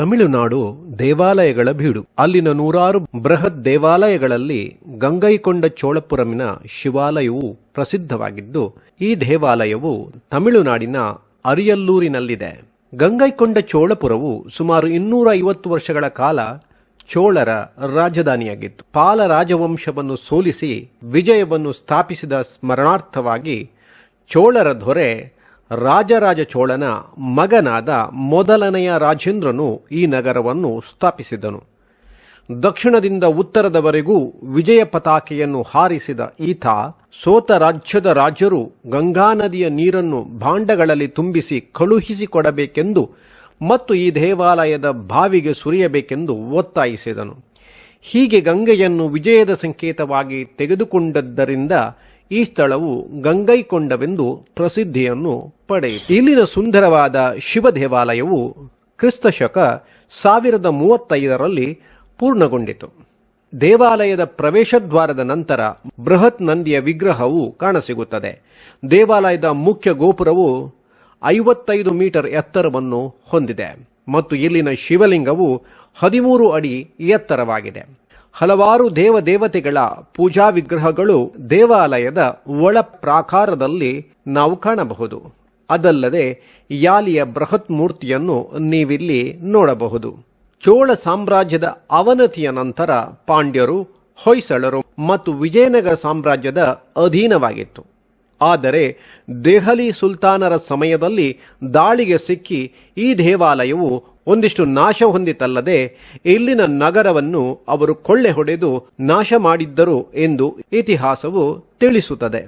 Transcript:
ತಮಿಳುನಾಡು ದೇವಾಲಯಗಳ ಬೀಡು. ಅಲ್ಲಿನ ನೂರಾರು ಬೃಹತ್ ದೇವಾಲಯಗಳಲ್ಲಿ ಗಂಗೈಕೊಂಡ ಚೋಳಪುರಮಿನ ಶಿವಾಲಯವು ಪ್ರಸಿದ್ಧವಾಗಿದ್ದು, ಈ ದೇವಾಲಯವು ತಮಿಳುನಾಡಿನ ಅರಿಯಲ್ಲೂರಿನಲ್ಲಿದೆ. ಗಂಗೈಕೊಂಡ ಚೋಳಪುರವು ಸುಮಾರು 250 ವರ್ಷಗಳ ಕಾಲ ಚೋಳರ ರಾಜಧಾನಿಯಾಗಿತ್ತು. ಪಾಲ ರಾಜವಂಶವನ್ನು ಸೋಲಿಸಿ ವಿಜಯವನ್ನು ಸ್ಥಾಪಿಸಿದ ಸ್ಮರಣಾರ್ಥವಾಗಿ ಚೋಳರ ದೊರೆ ರಾಜರಾಜ ಚೋಳನ ಮಗನಾದ ಮೊದಲನೆಯ ರಾಜೇಂದ್ರನು ಈ ನಗರವನ್ನು ಸ್ಥಾಪಿಸಿದನು. ದಕ್ಷಿಣದಿಂದ ಉತ್ತರದವರೆಗೂ ವಿಜಯ ಪತಾಕೆಯನ್ನು ಹಾರಿಸಿದ ಈತ ಸೋತ ರಾಜ್ಯದ ರಾಜರು ಗಂಗಾ ನದಿಯ ನೀರನ್ನು ಭಾಂಡಗಳಲ್ಲಿ ತುಂಬಿಸಿ ಕಳುಹಿಸಿಕೊಡಬೇಕೆಂದು ಮತ್ತು ಈ ದೇವಾಲಯದ ಬಾವಿಗೆ ಸುರಿಯಬೇಕೆಂದು ಒತ್ತಾಯಿಸಿದನು. ಹೀಗೆ ಗಂಗೆಯನ್ನು ವಿಜಯದ ಸಂಕೇತವಾಗಿ ತೆಗೆದುಕೊಂಡದ್ದರಿಂದ ಈ ಸ್ಥಳವು ಗಂಗೈಕೊಂಡವೆಂದು ಪ್ರಸಿದ್ಧಿಯನ್ನು ಪಡೆಯಿತು. ಇಲ್ಲಿನ ಸುಂದರವಾದ ಶಿವ ದೇವಾಲಯವು ಕ್ರಿಸ್ತಶಕ 1035ರಲ್ಲಿ ಪೂರ್ಣಗೊಂಡಿತು. ದೇವಾಲಯದ ಪ್ರವೇಶದ್ವಾರದ ನಂತರ ಬೃಹತ್ ನಂದಿಯ ವಿಗ್ರಹವು ಕಾಣಸಿಗುತ್ತದೆ. ದೇವಾಲಯದ ಮುಖ್ಯ ಗೋಪುರವು 55 ಮೀಟರ್ ಎತ್ತರವನ್ನು ಹೊಂದಿದೆ ಮತ್ತು ಇಲ್ಲಿನ ಶಿವಲಿಂಗವು 13 ಅಡಿ ಎತ್ತರವಾಗಿದೆ. ಹಲವಾರು ದೇವತೆಗಳ ಪೂಜಾ ವಿಗ್ರಹಗಳು ದೇವಾಲಯದ ಒಳ ಪ್ರಾಕಾರದಲ್ಲಿ ನಾವು ಕಾಣಬಹುದು. ಅದಲ್ಲದೆ ಯಾಲಿಯ ಬೃಹತ್ ಮೂರ್ತಿಯನ್ನು ನೀವಿಲ್ಲಿ ನೋಡಬಹುದು. ಚೋಳ ಸಾಮ್ರಾಜ್ಯದ ಅವನತಿಯ ನಂತರ ಪಾಂಡ್ಯರು, ಹೊಯ್ಸಳರು ಮತ್ತು ವಿಜಯನಗರ ಸಾಮ್ರಾಜ್ಯದ ಅಧೀನವಾಗಿತ್ತು. ಆದರೆ ದೆಹಲಿ ಸುಲ್ತಾನರ ಸಮಯದಲ್ಲಿ ದಾಳಿಗೆ ಸಿಕ್ಕಿ ಈ ದೇವಾಲಯವು ಒಂದಿಷ್ಟು ನಾಶ ಹೊಂದಿತಲ್ಲದೆ ಇಲ್ಲಿನ ನಗರವನ್ನು ಅವರು ಕೊಳ್ಳೆ ಹೊಡೆದು ನಾಶ ಮಾಡಿದ್ದರು ಎಂದು ಇತಿಹಾಸವು ತಿಳಿಸುತ್ತದೆ.